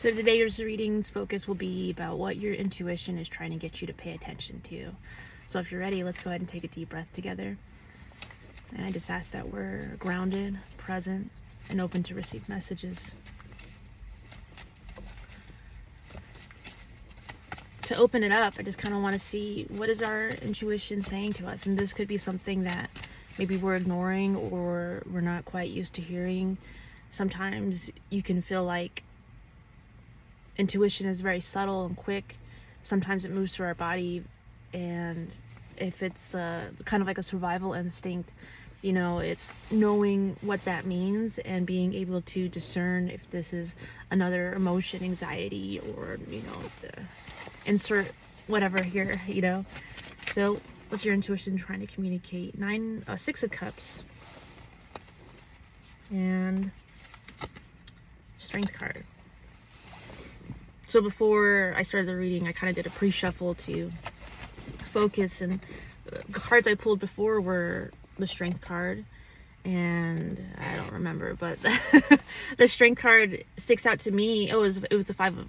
So today's reading's focus will be about what your intuition is trying to get you to pay attention to. So if you're ready, let's go ahead and take a deep breath together. And I just ask that we're grounded, present, and open to receive messages. To open it up, I just kind of want to see, what is our intuition saying to us? And this could be something that maybe we're ignoring or we're not quite used to hearing. Sometimes you can feel like intuition is very subtle and quick. Sometimes it moves through our body, and if it's kind of like a survival instinct, it's knowing what that means and being able to discern if this is another emotion, anxiety, or insert whatever here. So what's your intuition trying to communicate? Six of Cups and Strength card. So before I started the reading, I kind of did a pre-shuffle to focus, and the cards I pulled before were the Strength card, and I don't remember, but the Strength card sticks out to me. It was the Five of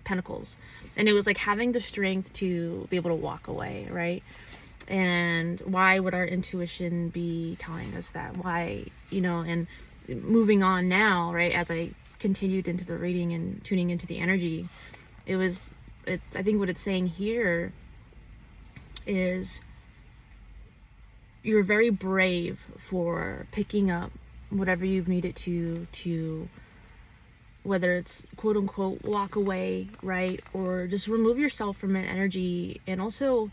Pentacles, and it was like having the strength to be able to walk away, right? And why would our intuition be telling us that? Why, and moving on now, right, as I continued into the reading and tuning into the energy, I think what it's saying here is you're very brave for picking up whatever you've needed to whether it's quote unquote walk away, right, or just remove yourself from an energy. And also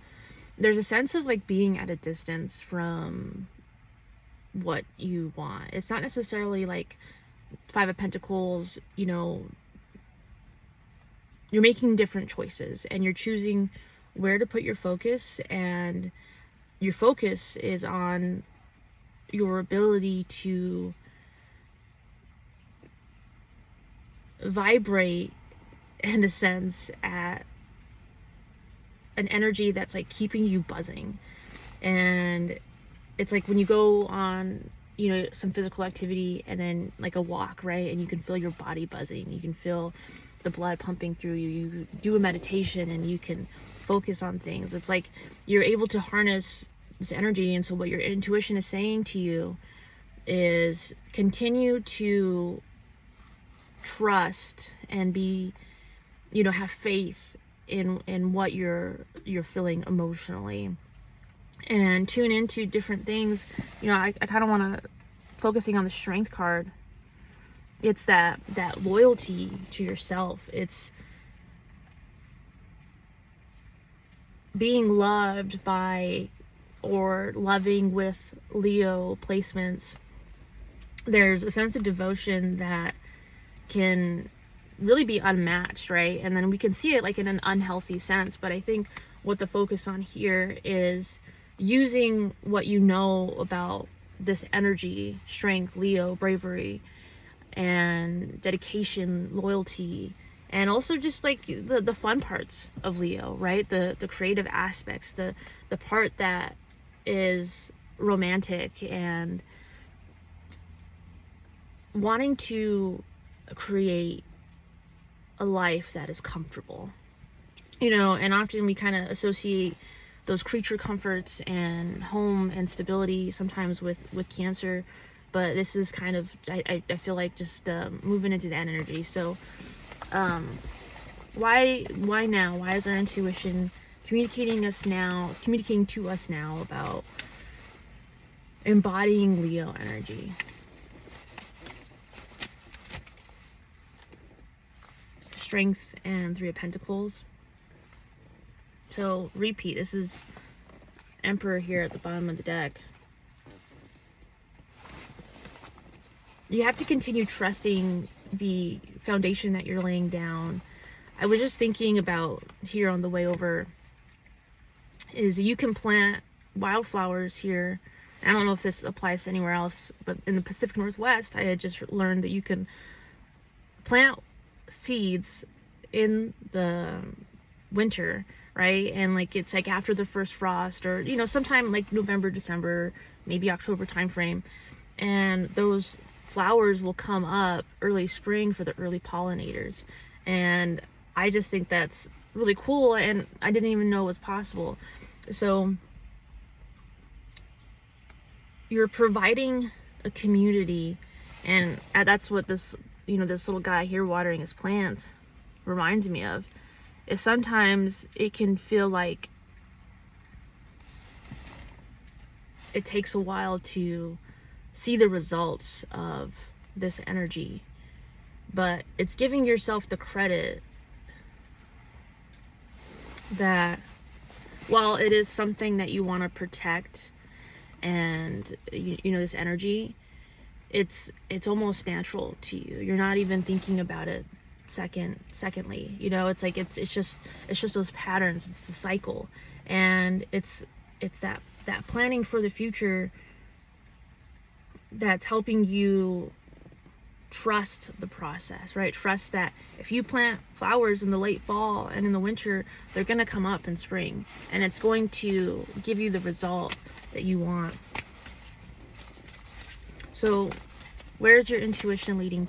there's a sense of like being at a distance from what you want. It's not necessarily like Five of Pentacles, you're making different choices and you're choosing where to put your focus, and your focus is on your ability to vibrate, in a sense, at an energy that's like keeping you buzzing. And it's like when you go on some physical activity and then like a walk, right, and you can feel your body buzzing, you can feel the blood pumping through you, you do a meditation and you can focus on things. It's like you're able to harness this energy. And so what your intuition is saying to you is continue to trust and be, have faith in what you're feeling emotionally, and tune into different things. I kind of want to focusing on the Strength card. It's that loyalty to yourself. It's being loved by or loving with Leo placements. There's a sense of devotion that can really be unmatched, right? And then we can see it like in an unhealthy sense. But I think what the focus on here is using what you know about this energy, strength, Leo, bravery, and dedication, loyalty, and also just like the fun parts of Leo, right? The creative aspects, the part that is romantic and wanting to create a life that is comfortable, and often we kind of associate those creature comforts and home and stability sometimes with Cancer, but this is kind of, I feel like just moving into that energy. So why now? Why is our intuition communicating to us now about embodying Leo energy? Strength and Three of Pentacles. So repeat, this is Emperor here at the bottom of the deck. You have to continue trusting the foundation that you're laying down. I was just thinking about here on the way over is you can plant wildflowers here. I don't know if this applies to anywhere else, but in the Pacific Northwest, I had just learned that you can plant seeds in the winter, right? And like it's like after the first frost, or sometime like November, December, maybe October time frame, and those flowers will come up early spring for the early pollinators. And I just think that's really cool, and I didn't even know it was possible. So you're providing a community, and that's what this, this little guy here watering his plants reminds me of. Is sometimes it can feel like it takes a while to see the results of this energy, but it's giving yourself the credit that while it is something that you want to protect, and this energy, it's almost natural to you. You're not even thinking about it secondly. It's like it's just those patterns. It's the cycle, and it's that planning for the future that's helping you trust the process, right? Trust that if you plant flowers in the late fall and in the winter, they're going to come up in spring, and it's going to give you the result that you want. So where's your intuition leading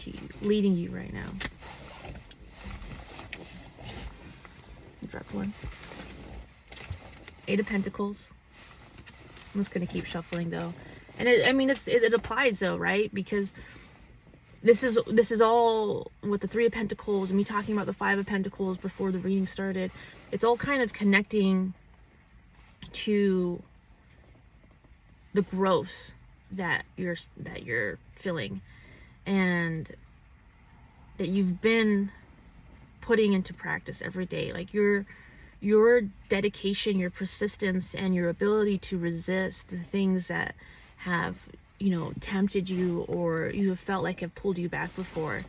you right now? Drop one. 8 of Pentacles. I'm just going to keep shuffling though. And it applies though, right? Because this is all with the 3 of Pentacles and me talking about the 5 of Pentacles before the reading started. It's all kind of connecting to the growth that you're feeling, and that you've been putting into practice every day. Like your dedication, your persistence, and your ability to resist the things that have tempted you, or you have felt like have pulled you back before.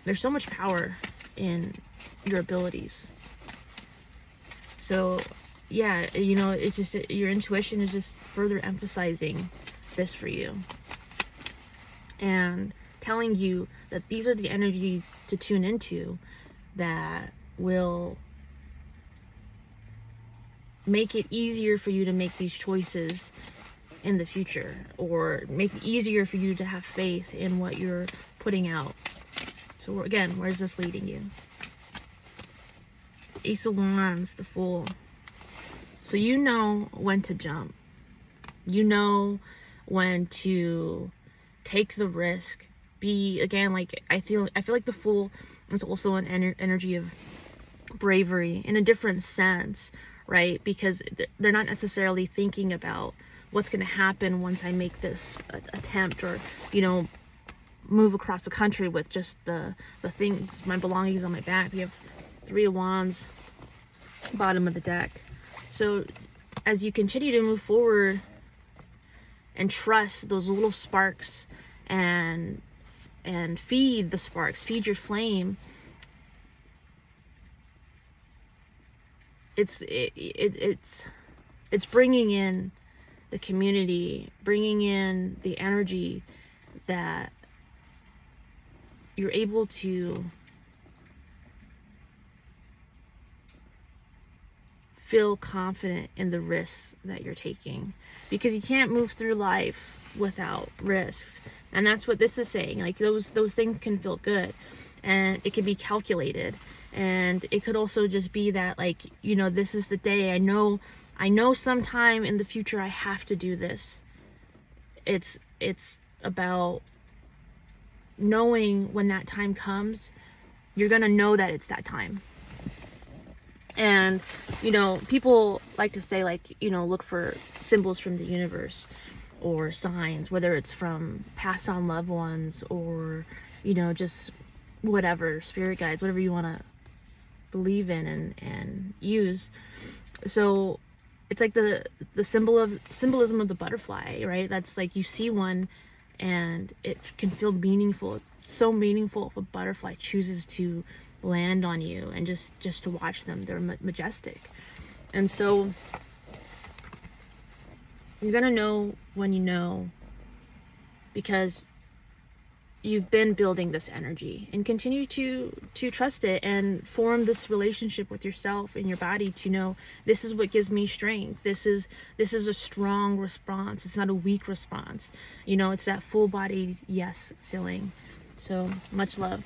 There's so much power in your abilities. So yeah, it's just your intuition is just further emphasizing this for you, and telling you that these are the energies to tune into that will make it easier for you to make these choices in the future, or make it easier for you to have faith in what you're putting out. So again, where's this leading you? Ace of Wands, the Fool. So you know when to jump. You know when to take the risk. Again, like I feel like the Fool is also an energy of bravery in a different sense, right? Because they're not necessarily thinking about what's going to happen once I make this attempt, or move across the country with just the things, my belongings on my back. We have 3 of Wands, bottom of the deck. So as you continue to move forward and trust those little sparks, and feed the sparks, feed your flame, it's bringing in the community, bringing in the energy that you're able to feel confident in the risks that you're taking, because you can't move through life without risks. And that's what this is saying. Like those things can feel good, and it can be calculated, and it could also just be that, like, this is the day. I know sometime in the future I have to do this. It's about knowing when that time comes, you're gonna know that it's that time. And people like to say, like, look for symbols from the universe or signs, whether it's from passed on loved ones, or just whatever, spirit guides, whatever you want to believe in and use. So it's like the symbolism of the butterfly, right? That's like, you see one and it can feel meaningful. It's so meaningful if a butterfly chooses to land on you, and just to watch them. They're majestic. And so you're gonna know when you know, because you've been building this energy, and continue to trust it and form this relationship with yourself and your body to know, this is what gives me strength. This is a strong response. It's not a weak response. You know, it's that full body yes feeling. So much love.